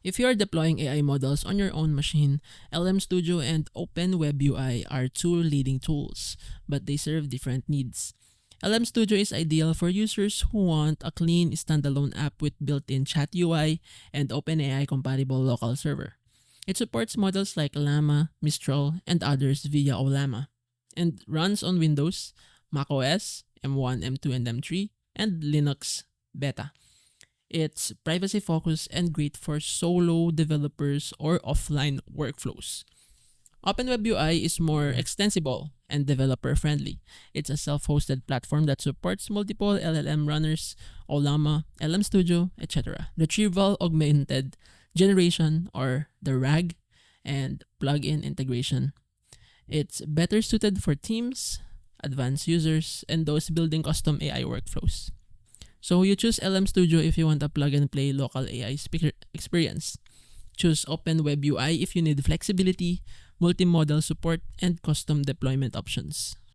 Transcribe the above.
If you are deploying AI models on your own machine, LM Studio and Open WebUI are two leading tools, but they serve different needs. LM Studio is ideal for users who want a clean, standalone app with built-in chat UI and OpenAI-compatible local server. It supports models like Llama, Mistral, and others via Ollama, and runs on Windows, macOS, M1, M2, and M3, and Linux Beta. It's privacy-focused and great for solo developers or offline workflows. OpenWebUI is more extensible and developer-friendly. It's a self-hosted platform that supports multiple LLM runners, Ollama, LM Studio, etc. Retrieval Augmented Generation, or the RAG, and plugin integration. It's better suited for teams, advanced users, and those building custom AI workflows. So you choose LM Studio if you want a plug-and-play local AI speaker experience. Choose Open WebUI if you need flexibility, multimodal support, and custom deployment options.